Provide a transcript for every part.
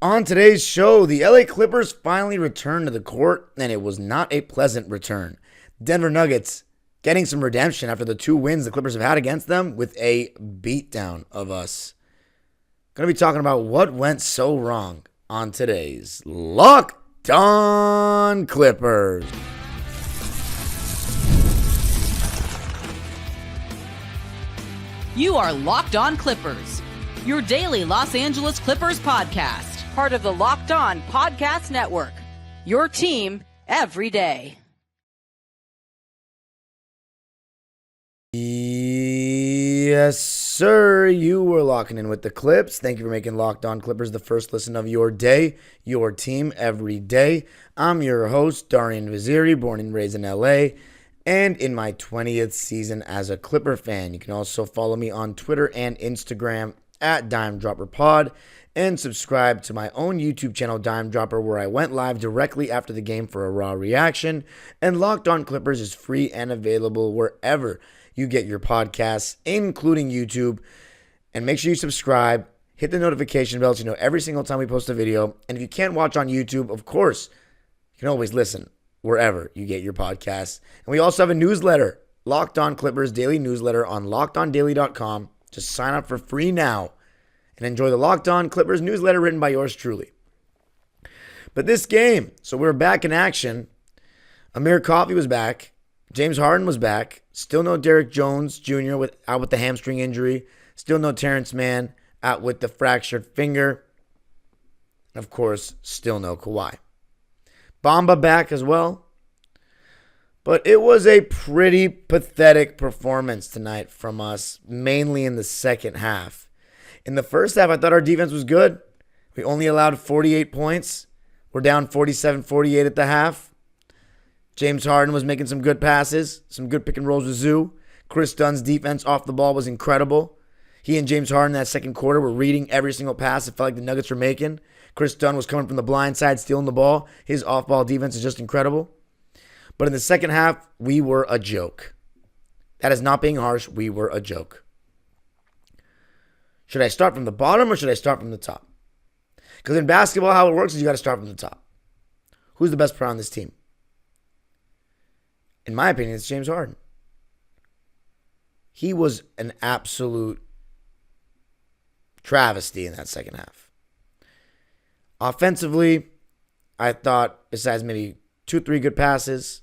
On today's show, the LA Clippers finally returned to the court, and it was not a pleasant return. Denver Nuggets getting some redemption after the 2 wins the Clippers have had against them with a beatdown of us. Going to be talking about what went so wrong on today's Locked On Clippers. You are Locked On Clippers, your daily Los Angeles Clippers podcast. Part of the Locked On Podcast Network, your team every day. Yes, sir. You were locking in with the Clips. Thank you for making Locked On Clippers the first listen of your day, your team every day. I'm your host, Darian Vaziri, born and raised in LA, and in my 20th season as a Clipper fan. You can also follow me on Twitter and Instagram at DimeDropperPod, and subscribe to my own YouTube channel, Dime Dropper, where I went live directly after the game for a raw reaction. And Locked On Clippers is free and available wherever you get your podcasts, including YouTube. And make sure you subscribe, hit the notification bell so you know every single time we post a video. And if you can't watch on YouTube, of course, you can always listen wherever you get your podcasts. And we also have a newsletter, Locked On Clippers daily newsletter on LockedOnDaily.com. Just sign up for free now and enjoy the Locked On Clippers newsletter written by yours truly. But this game, so we're back in action. Amir Coffey was back. James Harden was back. Still no Derrick Jones Jr. out with the hamstring injury. Still no Terrence Mann out with the fractured finger. And of course, still no Kawhi. Bamba back as well. But it was a pretty pathetic performance tonight from us, mainly in the second half. In the first half, I thought our defense was good. We only allowed 48 points. We're down 47-48 at the half. James Harden was making some good passes, some good pick and rolls with Zoo. Chris Dunn's defense off the ball was incredible. He and James Harden in that second quarter were reading every single pass it felt like the Nuggets were making. Chris Dunn was coming from the blind side, stealing the ball. His off-ball defense is just incredible. But in the second half, we were a joke. That is not being harsh. We were a joke. Should I start from the bottom or should I start from the top? Because in basketball, how it works is you got to start from the top. Who's the best player on this team? In my opinion, it's James Harden. He was an absolute travesty in that second half. Offensively, I thought besides maybe 2-3 good passes,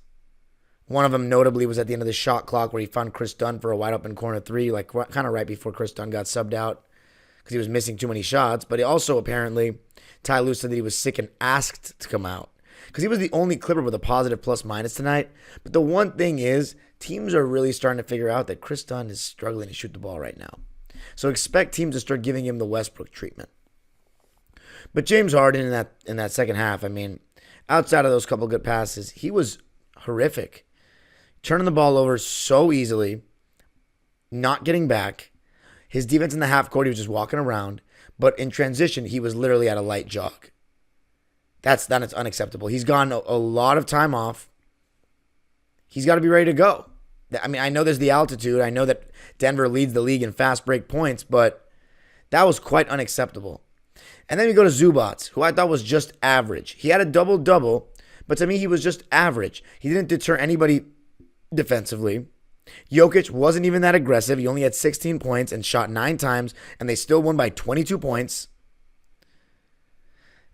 one of them notably was at the end of the shot clock where he found Chris Dunn for a wide open corner 3, like kind of right before Chris Dunn got subbed out because he was missing too many shots. But he also apparently, Ty Lue said that he was sick and asked to come out because he was the only Clipper with a positive plus-minus tonight. But the one thing is, teams are really starting to figure out that Chris Dunn is struggling to shoot the ball right now. So expect teams to start giving him the Westbrook treatment. But James Harden in that second half, I mean, outside of those couple good passes, he was horrific. Turning the ball over so easily, not getting back. His defense in the half court, he was just walking around. But in transition, he was literally at a light jog. That's unacceptable. He's gone a lot of time off. He's got to be ready to go. I mean, I know there's the altitude. I know that Denver leads the league in fast break points, but that was quite unacceptable. And then we go to Zubats, who I thought was just average. He had a double-double, but to me, he was just average. He didn't deter anybody defensively. Jokic wasn't even that aggressive. He only had 16 points and shot 9 times, and they still won by 22 points.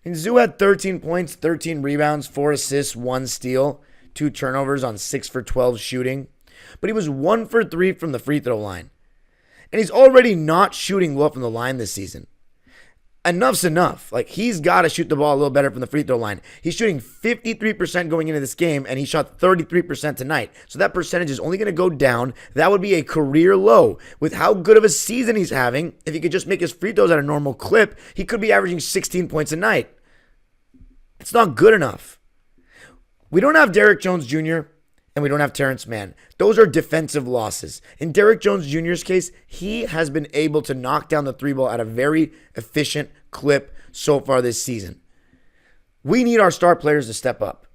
And Zoo had 13 points, 13 rebounds, 4 assists, 1 steal, 2 turnovers on 6 for 12 shooting. But he was 1 for 3 from the free throw line. And he's already not shooting well from the line this season. Enough's enough. Like, he's got to shoot the ball a little better from the free throw line. He's shooting 53% going into this game, and he shot 33% tonight. So that percentage is only going to go down. That would be a career low. With how good of a season he's having, if he could just make his free throws at a normal clip, he could be averaging 16 points a night. It's not good enough. We don't have Derrick Jones Jr., and we don't have Terrence Mann. Those are defensive losses. In Derrick Jones Jr.'s case, he has been able to knock down the 3 ball at a very efficient clip so far this season. We need our star players to step up.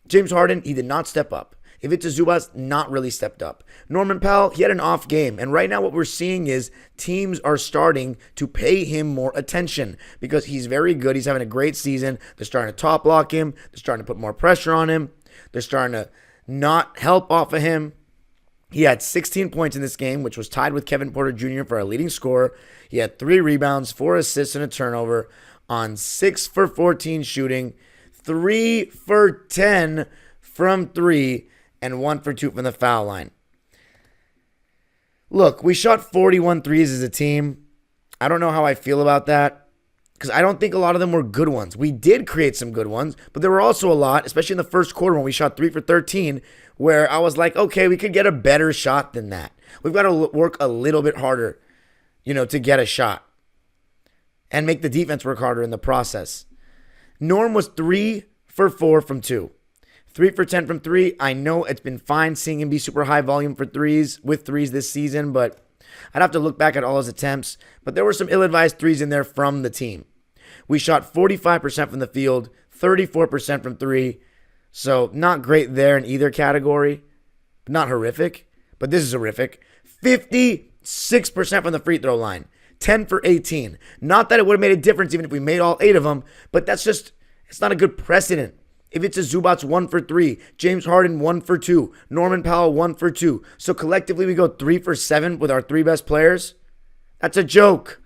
James Harden, he did not step up. Ivica Zubac not really stepped up. Norman Powell, he had an off game. And right now what we're seeing is teams are starting to pay him more attention because he's very good. He's having a great season. They're starting to top block him. They're starting to put more pressure on him. They're starting to not help off of him. He had 16 points in this game, which was tied with Kevin Porter Jr. for our leading scorer. He had 3 rebounds, 4 assists, and a turnover on 6 for 14 shooting, 3 for 10 from 3, and 1 for 2 from the foul line. Look, we shot 41 threes as a team. I don't know how I feel about that because I don't think a lot of them were good ones. We did create some good ones, but there were also a lot, especially in the first quarter when we shot 3 for 13, where I was like, okay, we could get a better shot than that. We've got to work a little bit harder, to get a shot and make the defense work harder in the process. Norm was 3 for 4 from 2. 3 for 10 from 3. I know it's been fine seeing him be super high volume with threes this season, but I'd have to look back at all his attempts. But there were some ill-advised threes in there from the team. We shot 45% from the field, 34% from 3. So not great there in either category. Not horrific, but this is horrific. 56% from the free throw line. 10 for 18. Not that it would have made a difference even if we made all 8 of them, but it's not a good precedent. If it's a Zubac 1 for 3, James Harden 1 for 2, Norman Powell 1 for 2. So collectively we go 3 for 7 with our 3 best players. That's a joke.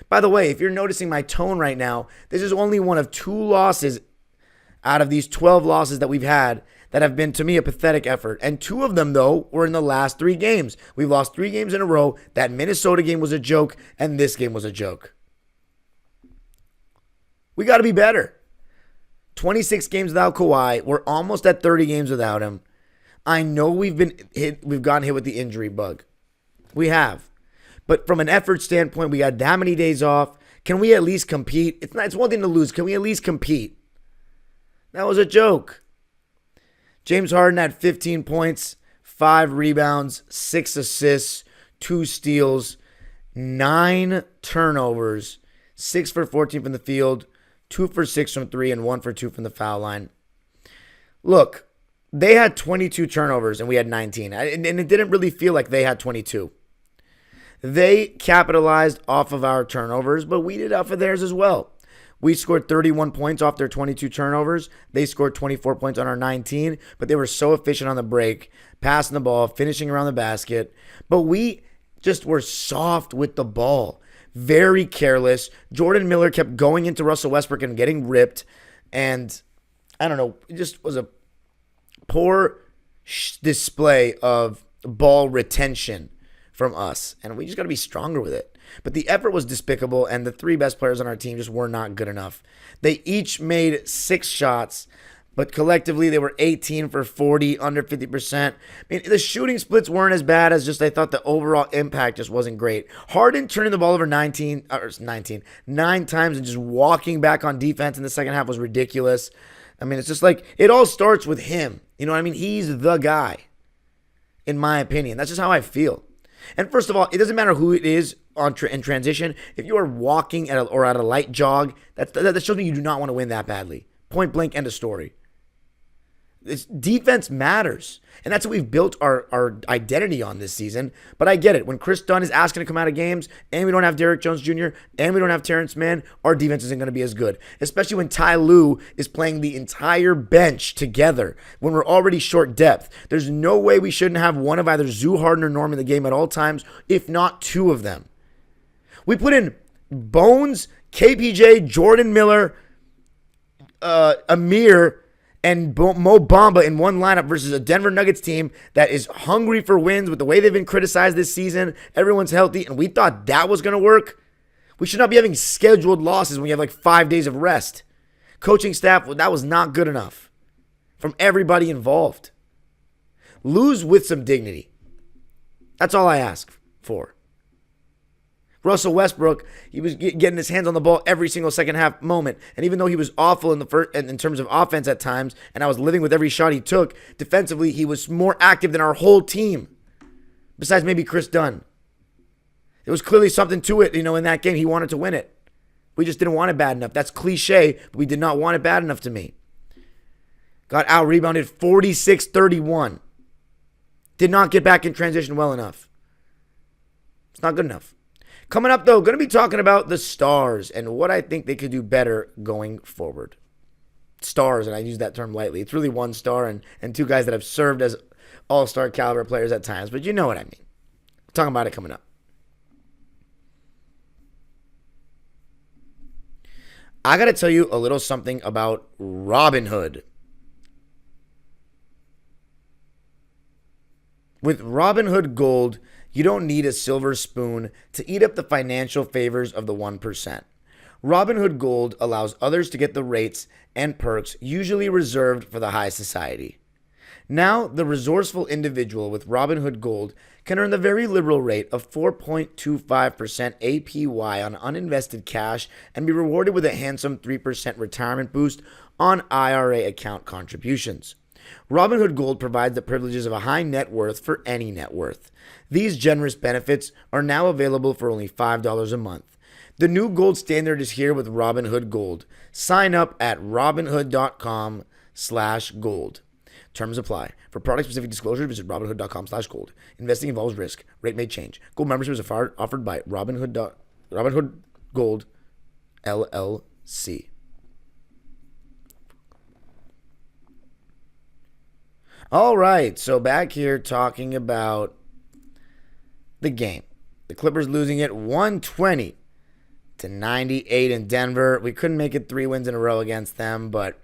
By the way, if you're noticing my tone right now, this is only one of 2 losses out of these 12 losses that we've had that have been, to me, a pathetic effort. And 2 of them, though, were in the last 3 games. We've lost 3 games in a row. That Minnesota game was a joke, and this game was a joke. We got to be better. 26 games without Kawhi. We're almost at 30 games without him. I know we've gotten hit with the injury bug. We have. But from an effort standpoint, we got that many days off. Can we at least compete? It's one thing to lose. Can we at least compete? That was a joke. James Harden had 15 points, 5 rebounds, 6 assists, 2 steals, 9 turnovers, 6 for 14 from the field, 2 for 6 from 3, and 1 for 2 from the foul line. Look, they had 22 turnovers and we had 19. And it didn't really feel like they had 22. They capitalized off of our turnovers, but we did off of theirs as well. We scored 31 points off their 22 turnovers. They scored 24 points on our 19, but they were so efficient on the break, passing the ball, finishing around the basket. But we just were soft with the ball. Very careless. Jordan Miller kept going into Russell Westbrook and getting ripped. And I don't know, it just was a poor display of ball retention from us. And we just got to be stronger with it. But the effort was despicable, and the 3 best players on our team just were not good enough. They each made 6 shots, but collectively they were 18 for 40, under 50%. I mean, the shooting splits weren't as bad as just I thought the overall impact just wasn't great. Harden turning the ball over 9 times and just walking back on defense in the second half was ridiculous. I mean, it's just like it all starts with him. You know what I mean? He's the guy, in my opinion. That's just how I feel. And first of all, it doesn't matter who it is in transition. If you are walking at a light jog, that shows me you do not want to win that badly. Point blank, end of story. This defense matters. And that's what we've built our identity on this season. But I get it. When Chris Dunn is asking to come out of games, and we don't have Derrick Jones Jr., and we don't have Terrence Mann, our defense isn't going to be as good. Especially when Ty Lue is playing the entire bench together when we're already short depth. There's no way we shouldn't have one of either Zoo Harden or Norm in the game at all times, if not 2 of them. We put in Bones, KPJ, Jordan Miller, Amir, and Mo Bamba in one lineup versus a Denver Nuggets team that is hungry for wins with the way they've been criticized this season. Everyone's healthy, and we thought that was going to work. We should not be having scheduled losses when you have like 5 days of rest. Coaching staff, that was not good enough from everybody involved. Lose with some dignity. That's all I ask for. Russell Westbrook, he was getting his hands on the ball every single second half moment. And even though he was awful in terms of offense at times, and I was living with every shot he took, defensively, he was more active than our whole team. Besides maybe Chris Dunn. There was clearly something to it, in that game. He wanted to win it. We just didn't want it bad enough. That's cliche, but we did not want it bad enough to me. Got out-rebounded 46-31. Did not get back in transition well enough. It's not good enough. Coming up, though, going to be talking about the Stars and what I think they could do better going forward. Stars, and I use that term lightly. It's really one star and two guys that have served as all-star caliber players at times, but you know what I mean. Talking about it coming up. I got to tell you a little something about Robinhood. With Robinhood Gold, you don't need a silver spoon to eat up the financial favors of the 1%. Robinhood Gold allows others to get the rates and perks usually reserved for the high society. Now, the resourceful individual with Robinhood Gold can earn the very liberal rate of 4.25% APY on uninvested cash and be rewarded with a handsome 3% retirement boost on IRA account contributions. Robinhood Gold provides the privileges of a high net worth for any net worth. These generous benefits are now available for only $5 a month. The new gold standard is here with Robinhood Gold. Sign up at robinhood.com/gold. Terms apply. For product-specific disclosure, visit robinhood.com/gold. Investing involves risk. Rate may change. Gold membership is offered by Robinhood Gold LLC. All right, so back here talking about the game. The Clippers losing it 120-98 in Denver. We couldn't make it 3 wins in a row against them, but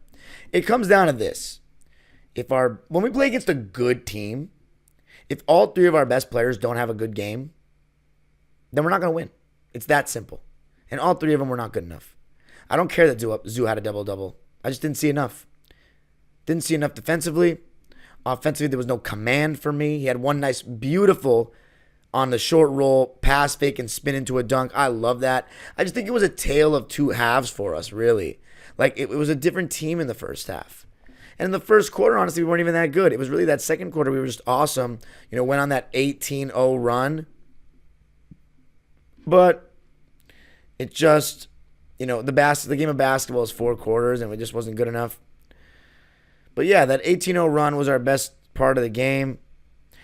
it comes down to this. When we play against a good team, if all 3 of our best players don't have a good game, then we're not going to win. It's that simple. And all 3 of them were not good enough. I don't care that Zoo had a double-double. I just didn't see enough. Didn't see enough defensively. Offensively, there was no command for me. He had one nice, beautiful on the short roll, pass fake, and spin into a dunk. I love that. I just think it was a tale of 2 halves for us, really. Like, it was a different team in the first half. And in the first quarter, honestly, we weren't even that good. It was really that second quarter we were just awesome. Went on that 18-0 run. But it just, the game of basketball is 4 quarters, and it just wasn't good enough. But yeah, that 18-0 run was our best part of the game.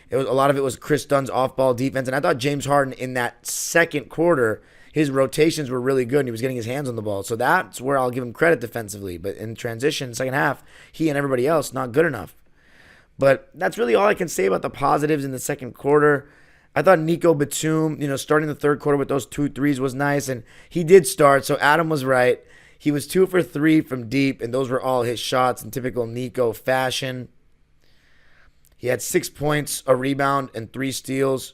A lot of it was Chris Dunn's off-ball defense, and I thought James Harden in that second quarter, his rotations were really good, and he was getting his hands on the ball. So that's where I'll give him credit defensively. But in transition, second half, he and everybody else, not good enough. But that's really all I can say about the positives in the second quarter. I thought Nico Batum, starting the third quarter with those 2 threes was nice, and he did start, so Adam was right. He was 2 for 3 from deep, and those were all his shots in typical Nico fashion. He had 6 points, a rebound, and 3 steals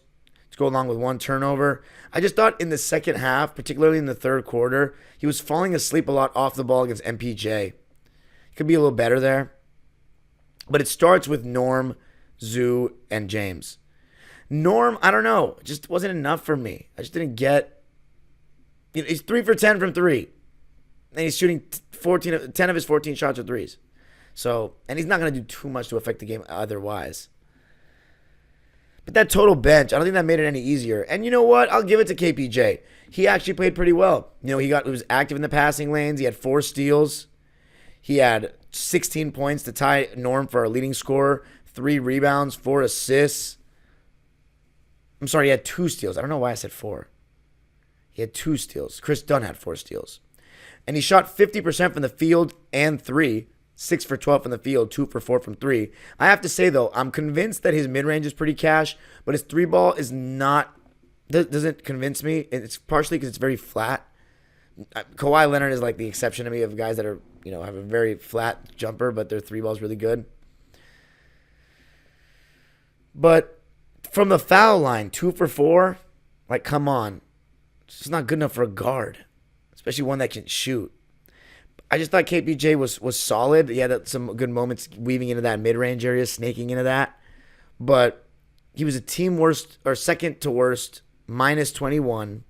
to go along with 1 turnover. I just thought in the second half, particularly in the third quarter, he was falling asleep a lot off the ball against MPJ. He could be a little better there. But it starts with Norm, Zoo, and James. Norm, I don't know. It just wasn't enough for me. I just didn't get... he's 3 for 10 from 3. And he's shooting 10 of his 14 shots are threes. So, and he's not going to do too much to affect the game otherwise. But that total bench, I don't think that made it any easier. And you know what? I'll give it to KPJ. He actually played pretty well. He was active in the passing lanes. He had 4 steals. He had 16 points to tie Norm for our leading scorer, 3 rebounds, 4 assists. I'm sorry, he had 2 steals. I don't know why I said 4. He had 2 steals. Chris Dunn had 4 steals. And he shot 50% from the field and 3, 6 for 12 from the field, 2 for 4 from 3. I have to say, though, I'm convinced that his mid-range is pretty cash, but his 3-ball is not, doesn't convince me. It's partially because it's very flat. Kawhi Leonard is like the exception to me of guys that are, have a very flat jumper, but their 3-ball is really good. But from the foul line, 2 for 4, like, come on. It's just not good enough for a guard, especially one that can shoot. I just thought KPJ was solid. He had some good moments weaving into that mid-range area, snaking into that. But he was a team worst, or second to worst, minus 21.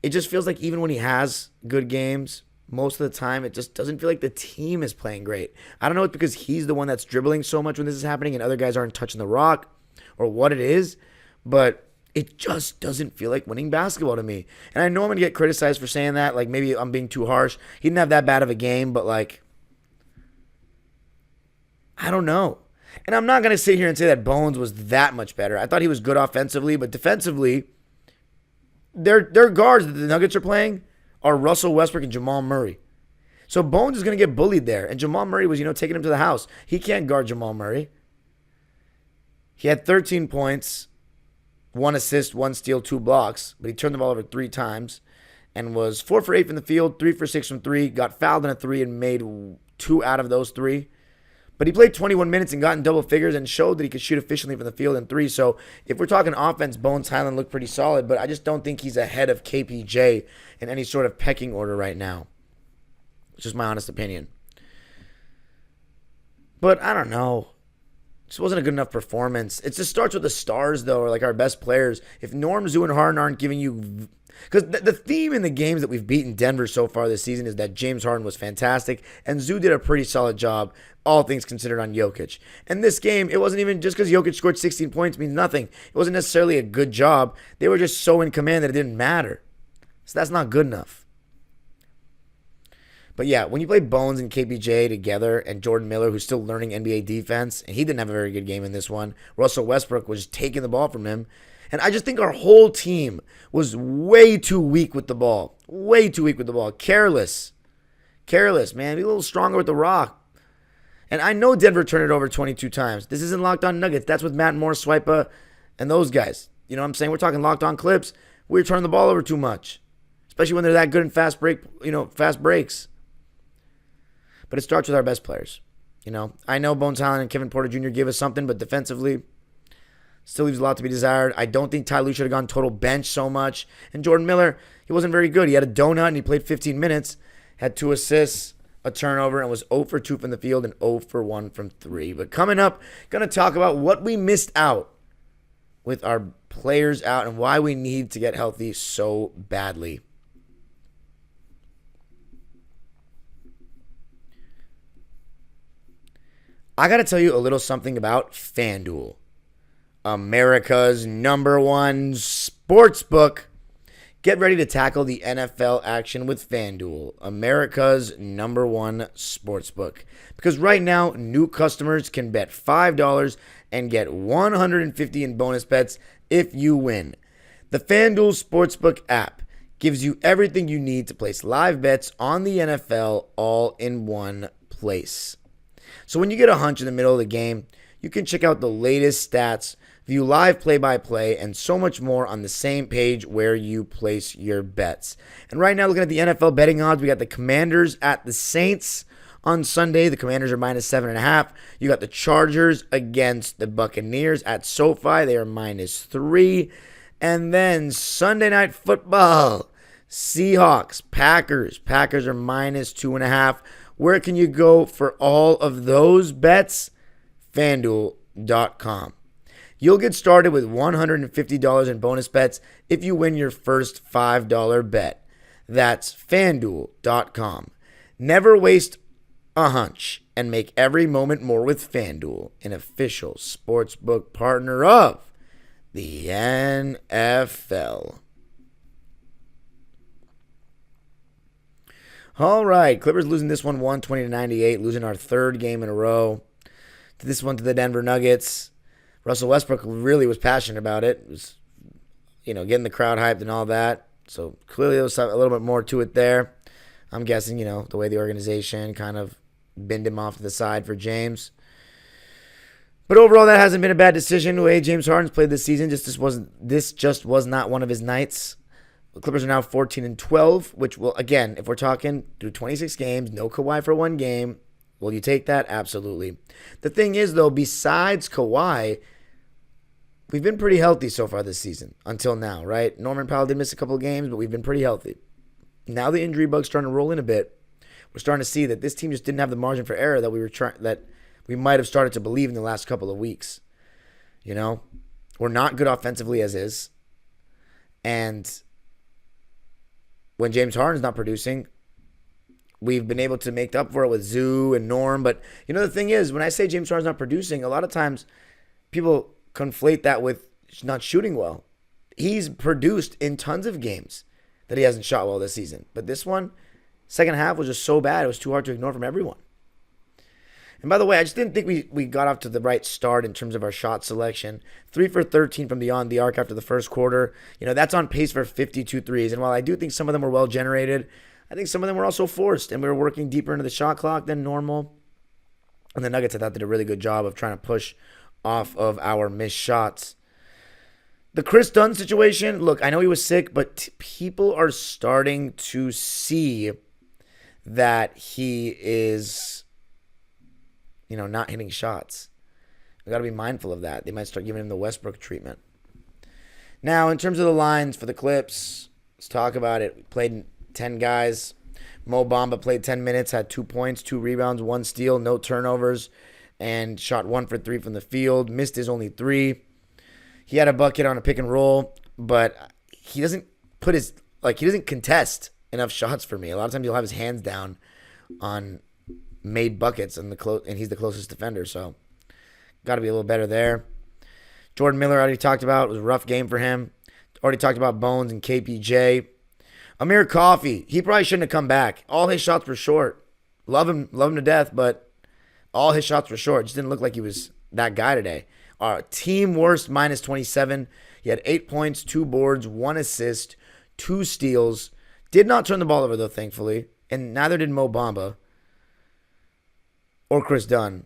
It just feels like even when he has good games, most of the time it just doesn't feel like the team is playing great. I don't know if it's because he's the one that's dribbling so much when this is happening and other guys aren't touching the rock or what it is, but it just doesn't feel like winning basketball to me. And I know I'm going to get criticized for saying that. Like, maybe I'm being too harsh. He didn't have that bad of a game, but, like, I don't know. And I'm not going to sit here and say that Bones was that much better. I thought he was good offensively, but defensively, their guards that the Nuggets are playing are Russell Westbrook and Jamal Murray. So Bones is going to get bullied there. And Jamal Murray was, taking him to the house. He can't guard Jamal Murray. He had 13 points, 1 assist, 1 steal, 2 blocks, but he turned the ball over 3 times and was 4 for 8 from the field, 3 for 6 from 3, got fouled in a 3 and made 2 out of those 3. But he played 21 minutes and got in double figures and showed that he could shoot efficiently from the field in 3. So if we're talking offense, Bones Highland looked pretty solid, but I just don't think he's ahead of KPJ in any sort of pecking order right now. It's just my honest opinion. But I don't know. This wasn't a good enough performance. It just starts with the stars, though, or like our best players. If Norm, Zoo, and Harden aren't giving you... Because the theme in the games that we've beaten Denver so far this season is that James Harden was fantastic, and Zoo did a pretty solid job, all things considered, on Jokic. And this game, it wasn't even just because Jokic scored 16 points means nothing. It wasn't necessarily a good job. They were just so in command that it didn't matter. So that's not good enough. But yeah, when you play Bones and KPJ together and Jordan Miller, who's still learning NBA defense, and he didn't have a very good game in this one. Russell Westbrook was taking the ball from him. And I just think our whole team was way too weak with the ball. Way too weak with the ball. Careless. Careless, man. Be a little stronger with the rock. And I know Denver turned it over 22 times. This isn't Locked On Nuggets. That's with Matt Moore, Swipa, and those guys. You know what I'm saying? We're talking Locked On Clips. We're turning the ball over too much. Especially when they're that good in fast breaks. But it starts with our best players. I know Bones Highland and Kevin Porter Jr. gave us something, but defensively, still leaves a lot to be desired. I don't think Ty Lue should have gone total bench so much. And Jordan Miller, he wasn't very good. He had a donut and he played 15 minutes, had 2 assists, a turnover, and was 0 for 2 from the field and 0 for 1 from 3. But coming up, going to talk about what we missed out with our players out and why we need to get healthy so badly. I got to tell you a little something about FanDuel, America's #1 sportsbook. Get ready to tackle the NFL action with FanDuel, America's #1 sportsbook. Because right now, new customers can bet $5 and get $150 in bonus bets if you win. The FanDuel Sportsbook app gives you everything you need to place live bets on the NFL all in one place. So when you get a hunch in the middle of the game, you can check out the latest stats, view live play-by-play, and so much more on the same page where you place your bets. And right now, looking at the NFL betting odds, we got the Commanders at the Saints on Sunday. The Commanders are -7.5. You got the Chargers against the Buccaneers at SoFi. They are -3. And then Sunday Night Football, Seahawks, Packers. Packers are -2.5. Where can you go for all of those bets? FanDuel.com. You'll get started with $150 in bonus bets if you win your first $5 bet. That's FanDuel.com. Never waste a hunch and make every moment more with FanDuel, an official sportsbook partner of the NFL. All right, Clippers losing this one 120-98, losing our 3rd game in a row. This one to the Denver Nuggets. Russell Westbrook really was passionate about it. It was, getting the crowd hyped and all that. So clearly there was a little bit more to it there. I'm guessing, the way the organization kind of binned him off to the side for James. But overall, that hasn't been a bad decision. The way James Harden's played this season, this just was not one of his nights. The Clippers are now 14-12, which will, again, if we're talking through 26 games, no Kawhi for 1 game, will you take that? Absolutely. The thing is, though, besides Kawhi, we've been pretty healthy so far this season, until now, right? Norman Powell did miss a couple of games, but we've been pretty healthy. Now the injury bug's starting to roll in a bit. We're starting to see that this team just didn't have the margin for error that we might have started to believe in the last couple of weeks. We're not good offensively as is. And when James Harden's not producing, we've been able to make up for it with Zoo and Norm. But, the thing is, when I say James Harden's not producing, a lot of times people conflate that with not shooting well. He's produced in tons of games that he hasn't shot well this season. But this one, second half was just so bad, it was too hard to ignore from everyone. And by the way, I just didn't think we got off to the right start in terms of our shot selection. 3 for 13 from beyond the arc after the first quarter. That's on pace for 52 threes. And while I do think some of them were well generated, I think some of them were also forced. And we were working deeper into the shot clock than normal. And the Nuggets, I thought, did a really good job of trying to push off of our missed shots. The Chris Dunn situation, look, I know he was sick, but people are starting to see that he is, not hitting shots. We got to be mindful of that. They might start giving him the Westbrook treatment. Now, in terms of the lines for the Clips, let's talk about it. We played 10 guys. Mo Bamba played 10 minutes, had 2 points, 2 rebounds, 1 steal, no turnovers, and shot 1 for 3 from the field. Missed his only 3. He had a bucket on a pick and roll, but he doesn't he doesn't contest enough shots for me. A lot of times he'll have his hands down on made buckets and he's the closest defender, so got to be a little better there. Jordan Miller, already talked about. It was a rough game for him. Already talked about Bones and KPJ. Amir Coffey, he probably shouldn't have come back. All his shots were short. Love him to death, but all his shots were short. Just didn't look like he was that guy today. Our team worst, minus 27. He had 8 points, 2 boards, 1 assist, 2 steals. Did not turn the ball over, though, thankfully. And neither did Mo Bamba or Chris Dunn.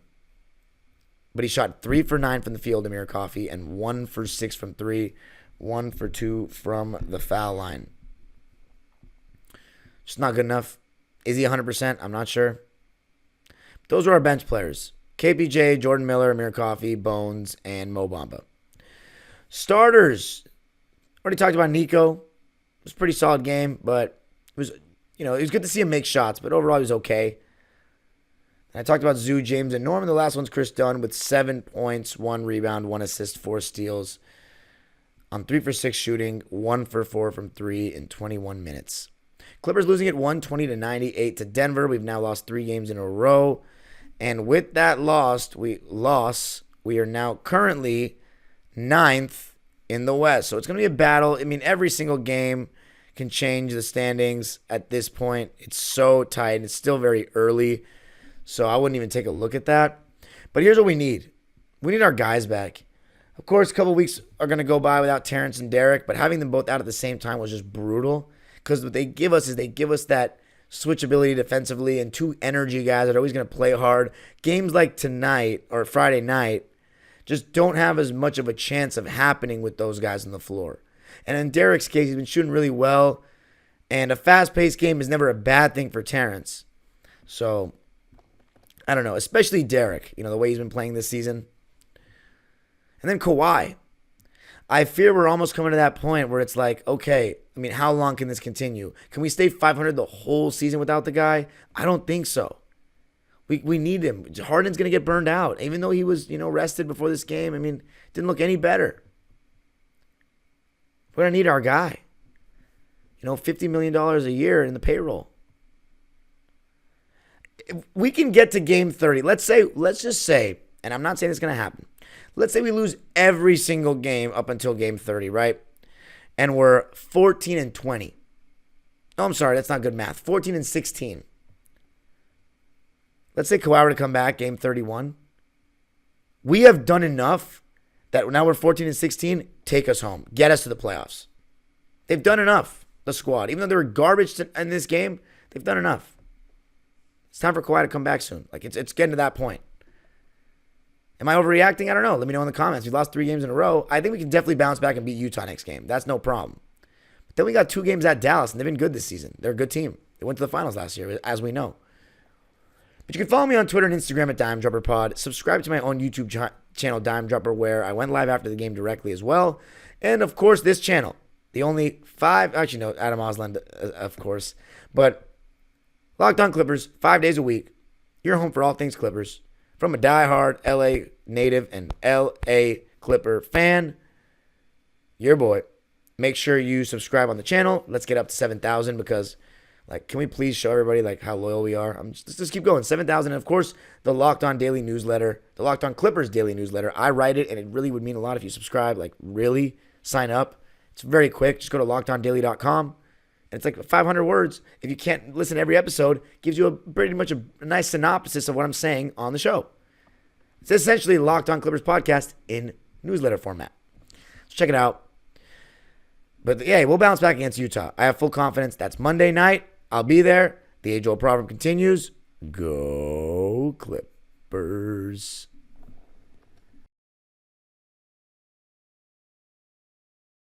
But he shot 3 for 9 from the field, Amir Coffey, and 1 for 6 from 3, 1 for 2 from the foul line. Just not good enough. Is he 100%? I'm not sure. Those are our bench players. KPJ, Jordan Miller, Amir Coffey, Bones, and Mo Bamba. Starters. Already talked about Nico. It was a pretty solid game, but it was good to see him make shots, but overall he was okay. And I talked about Zoo, James, and Norman. The last one's Chris Dunn with 7 points, 1 rebound, 1 assist, 4 steals on 3 for 6 shooting, 1 for 4 from 3 in 21 minutes. Clippers losing it 120-98 to Denver. We've now lost 3 games in a row. And with that loss, we are now currently 9th in the West. So it's going to be a battle. I mean, every single game can change the standings at this point. It's so tight. It's still very early. So I wouldn't even take a look at that. But here's what we need. We need our guys back. Of course, a couple weeks are going to go by without Terrence and Derek, but having them both out at the same time was just brutal. Because what they give us is they give us that switchability defensively and 2 energy guys that are always going to play hard. Games like tonight or Friday night just don't have as much of a chance of happening with those guys on the floor. And in Derek's case, he's been shooting really well. And a fast-paced game is never a bad thing for Terrence. So, I don't know. Especially Derek, the way he's been playing this season. And then Kawhi. I fear we're almost coming to that point where it's like, okay, I mean, how long can this continue? Can we stay 500 the whole season without the guy? I don't think so. We need him. Harden's going to get burned out. Even though he was, rested before this game, I mean, didn't look any better. We're going to need our guy. $50 million a year in the payroll. If we can get to game 30. Let's just say, and I'm not saying it's going to happen. Let's say we lose every single game up until game 30, right? And we're 14-20. Oh, I'm sorry, that's not good math. 14-16. Let's say Kawhi were to come back game 31. We have done enough that now we're 14-16. Take us home. Get us to the playoffs. They've done enough, the squad. Even though they were garbage in this game, they've done enough. It's time for Kawhi to come back soon. It's getting to that point. Am I overreacting? I don't know. Let me know in the comments. We've lost 3 games in a row. I think we can definitely bounce back and beat Utah next game. That's no problem. But then we got 2 games at Dallas, and they've been good this season. They're a good team. They went to the finals last year, as we know. But you can follow me on Twitter and Instagram at Dime Dropper Pod. Subscribe to my own YouTube channel, Dime Dropper, where I went live after the game directly as well. And, of course, this channel. The only 5... Actually, no, Adam Osland, of course. But Locked On Clippers, 5 days a week. You're home for all things Clippers. From a diehard LA native and LA Clipper fan, your boy. Make sure you subscribe on the channel. Let's get up to 7,000 because, can we please show everybody, how loyal we are? Let's just keep going. 7,000. And, of course, the Locked On Daily Newsletter, the Locked On Clippers Daily Newsletter. I write it, and it really would mean a lot if you subscribe. Really sign up. It's very quick. Just go to LockedOnDaily.com. And it's like 500 words. If you can't listen to every episode, gives you pretty much a nice synopsis of what I'm saying on the show. It's essentially Locked On Clippers podcast in newsletter format. So check it out. But yeah, we'll bounce back against Utah. I have full confidence. That's Monday night. I'll be there. The age-old proverb continues. Go Clippers.